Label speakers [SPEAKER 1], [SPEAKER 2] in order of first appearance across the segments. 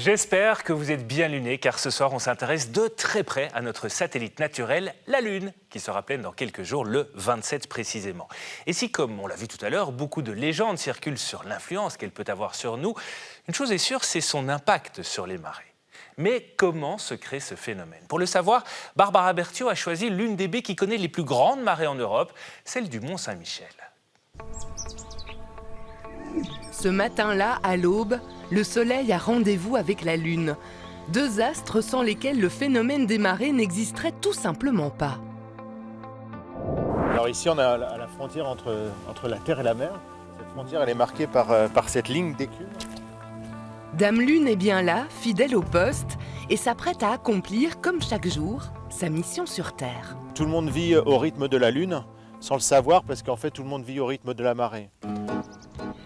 [SPEAKER 1] J'espère que vous êtes bien lunés car ce soir on s'intéresse de très près à notre satellite naturel, la Lune, qui sera pleine dans quelques jours, le 27 précisément. Et si, comme on l'a vu tout à l'heure, beaucoup de légendes circulent sur l'influence qu'elle peut avoir sur nous, une chose est sûre, c'est son impact sur les marées. Mais comment se crée ce phénomène? Pour le savoir, Barbara Berthiaud a choisi l'une des baies qui connaît les plus grandes marées en Europe, celle du Mont-Saint-Michel.
[SPEAKER 2] Ce matin-là, à l'aube, le Soleil a rendez-vous avec la Lune. Deux astres sans lesquels le phénomène des marées n'existerait tout simplement pas.
[SPEAKER 3] Alors ici, on est à la frontière entre la Terre et la mer. Cette frontière, elle est marquée par cette ligne d'écume.
[SPEAKER 2] Dame Lune est bien là, fidèle au poste, et s'apprête à accomplir, comme chaque jour, sa mission sur Terre.
[SPEAKER 3] Tout le monde vit au rythme de la Lune, sans le savoir, parce qu'en fait, tout le monde vit au rythme de la marée.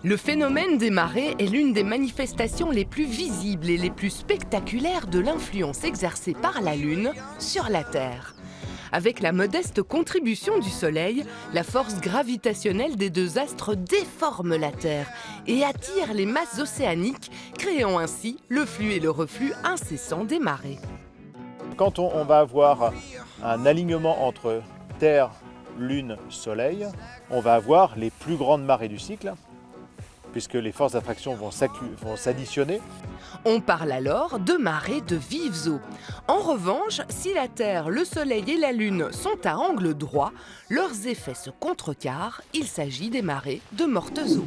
[SPEAKER 2] Le phénomène des marées est l'une des manifestations les plus visibles et les plus spectaculaires de l'influence exercée par la Lune sur la Terre. Avec la modeste contribution du Soleil, la force gravitationnelle des deux astres déforme la Terre et attire les masses océaniques, créant ainsi le flux et le reflux incessants des marées.
[SPEAKER 3] Quand on va avoir un alignement entre Terre, Lune, Soleil, on va avoir les plus grandes marées du cycle, puisque les forces d'attraction vont s'additionner.
[SPEAKER 2] On parle alors de marées de vives eaux. En revanche, si la Terre, le Soleil et la Lune sont à angle droit, leurs effets se contrecarrent, il s'agit des marées de mortes eaux.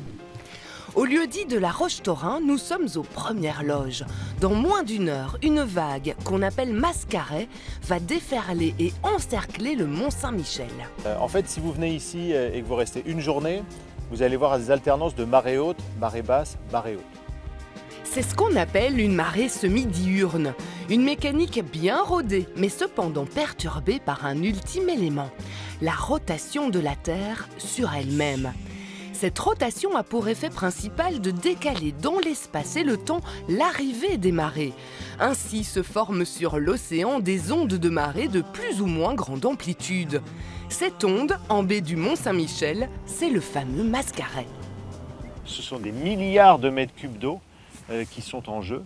[SPEAKER 2] Au lieu-dit de la Roche-Taurin, nous sommes aux premières loges. Dans moins d'une heure, une vague qu'on appelle Mascaret va déferler et encercler le Mont-Saint-Michel.
[SPEAKER 3] En fait, si vous venez ici et que vous restez une journée, vous allez voir des alternances de marée haute, marée basse, marée haute.
[SPEAKER 2] C'est ce qu'on appelle une marée semi-diurne, une mécanique bien rodée, mais cependant perturbée par un ultime élément, la rotation de la Terre sur elle-même. Cette rotation a pour effet principal de décaler dans l'espace et le temps l'arrivée des marées. Ainsi se forment sur l'océan des ondes de marée de plus ou moins grande amplitude. Cette onde, en baie du Mont-Saint-Michel, c'est le fameux Mascaret.
[SPEAKER 3] Ce sont des milliards de mètres cubes d'eau qui sont en jeu.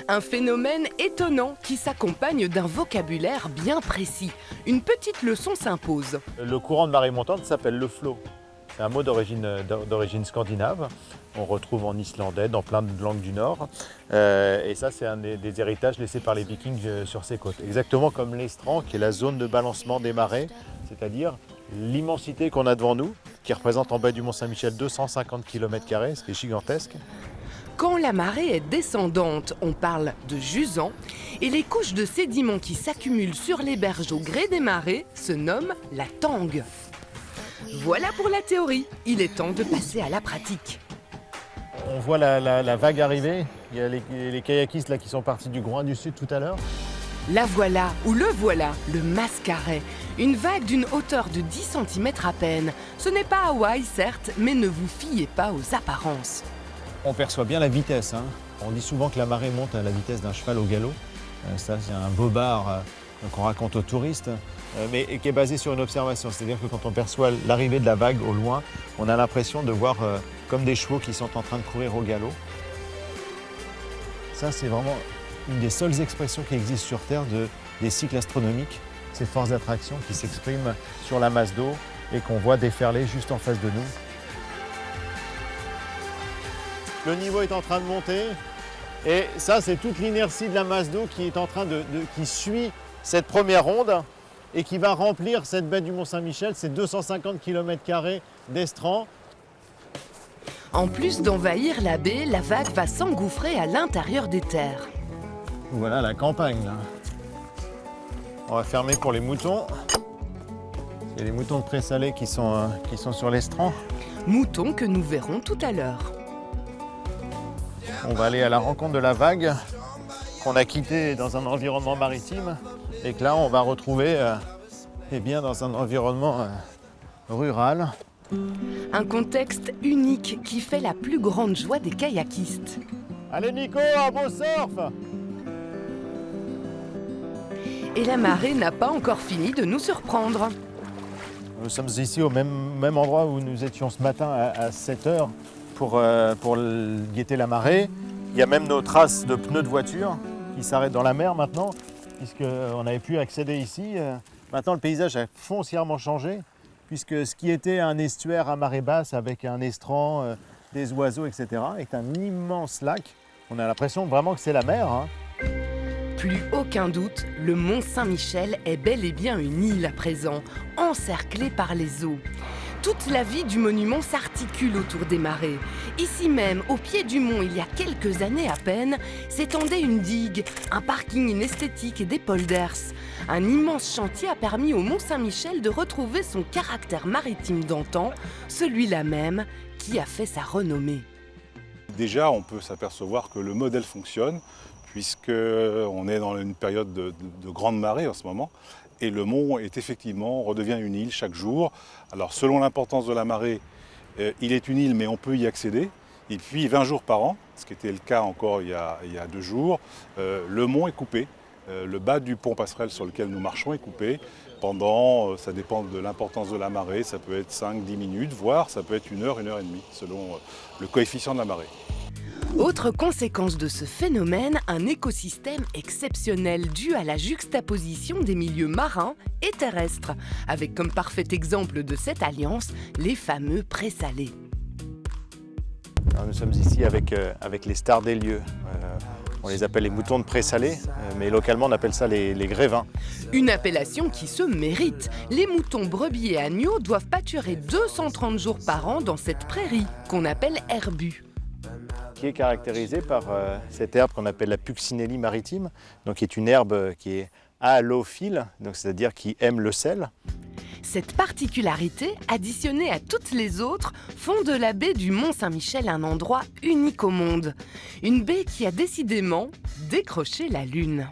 [SPEAKER 2] Un phénomène étonnant qui s'accompagne d'un vocabulaire bien précis. Une petite leçon s'impose.
[SPEAKER 3] Le courant de marée montante s'appelle le flow. C'est un mot d'origine scandinave. On retrouve en islandais, dans plein de langues du Nord. Et ça, c'est un des héritages laissés par les Vikings sur ces côtes. Exactement comme l'estran, qui est la zone de balancement des marées, c'est-à-dire l'immensité qu'on a devant nous, qui représente en bas du Mont-Saint-Michel 250 km², ce qui est gigantesque.
[SPEAKER 2] Quand la marée est descendante, on parle de jusant, et les couches de sédiments qui s'accumulent sur les berges au gré des marées se nomment la tangue. Voilà pour la théorie, il est temps de passer à la pratique.
[SPEAKER 3] On voit la vague arriver, il y a les kayakistes là, qui sont partis du Groin du Sud tout à l'heure.
[SPEAKER 2] La voilà, ou le voilà, le Mascaret, une vague d'une hauteur de 10 cm à peine. Ce n'est pas Hawaï certes, mais ne vous fiez pas aux apparences.
[SPEAKER 3] On perçoit bien la vitesse. On dit souvent que la marée monte à la vitesse d'un cheval au galop. Ça, c'est un bobard qu'on raconte aux touristes, mais qui est basé sur une observation. C'est-à-dire que quand on perçoit l'arrivée de la vague au loin, on a l'impression de voir comme des chevaux qui sont en train de courir au galop. Ça, c'est vraiment une des seules expressions qui existent sur Terre des cycles astronomiques, ces forces d'attraction qui s'expriment sur la masse d'eau et qu'on voit déferler juste en face de nous. Le niveau est en train de monter et ça, c'est toute l'inertie de la masse d'eau qui est en train qui suit cette première onde et qui va remplir cette baie du Mont-Saint-Michel, c'est 250 km² d'estran.
[SPEAKER 2] En plus d'envahir la baie, la vague va s'engouffrer à l'intérieur des terres.
[SPEAKER 3] Voilà la campagne là. On va fermer pour les moutons. Il y a les moutons de présalé qui sont sur l'estran.
[SPEAKER 2] Moutons que nous verrons tout à l'heure.
[SPEAKER 3] On va aller à la rencontre de la vague qu'on a quittée dans un environnement maritime et que là on va retrouver dans un environnement rural.
[SPEAKER 2] Un contexte unique qui fait la plus grande joie des kayakistes.
[SPEAKER 3] Allez Nico, un beau surf!
[SPEAKER 2] Et la marée n'a pas encore fini de nous surprendre.
[SPEAKER 3] Nous sommes ici au même endroit où nous étions ce matin à 7 h pour guetter la marée. Il y a même nos traces de pneus de voiture qui s'arrêtent dans la mer maintenant, puisqu'on n'avait pu accéder ici. Maintenant, le paysage a foncièrement changé, puisque ce qui était un estuaire à marée basse avec un estran, des oiseaux, etc., est un immense lac. On a l'impression vraiment que c'est la mer, hein.
[SPEAKER 2] Plus aucun doute, le mont Saint-Michel est bel et bien une île à présent, encerclée par les eaux. Toute la vie du monument s'articule autour des marais. Ici même, au pied du mont, il y a quelques années à peine, s'étendait une digue, un parking inesthétique et des polders. Un immense chantier a permis au mont Saint-Michel de retrouver son caractère maritime d'antan, celui-là même qui a fait sa renommée.
[SPEAKER 4] Déjà, on peut s'apercevoir que le modèle fonctionne, puisqu'on est dans une période de grande marée en ce moment. Et le mont est effectivement, redevient une île chaque jour. Alors selon l'importance de la marée, il est une île, mais on peut y accéder. Et puis 20 jours par an, ce qui était le cas encore il y a 2 jours, le mont est coupé. Le bas du pont passerelle sur lequel nous marchons est coupé pendant, ça dépend de l'importance de la marée, ça peut être 5-10 minutes, voire ça peut être 1 heure, 1 heure et demie, selon le coefficient de la marée.
[SPEAKER 2] Autre conséquence de ce phénomène, un écosystème exceptionnel dû à la juxtaposition des milieux marins et terrestres, avec comme parfait exemple de cette alliance les fameux présalés.
[SPEAKER 3] Alors, nous sommes ici avec les stars des lieux. On les appelle les moutons de présalé, mais localement on appelle ça les grévins.
[SPEAKER 2] Une appellation qui se mérite. Les moutons, brebis et agneaux doivent pâturer 230 jours par an dans cette prairie qu'on appelle herbue.
[SPEAKER 3] Qui est caractérisée par cette herbe qu'on appelle la Puccinellie maritime, donc qui est une herbe qui est halophile, donc c'est-à-dire qui aime le sel.
[SPEAKER 2] Cette particularité, additionnée à toutes les autres, font de la baie du Mont Saint-Michel un endroit unique au monde. Une baie qui a décidément décroché la Lune.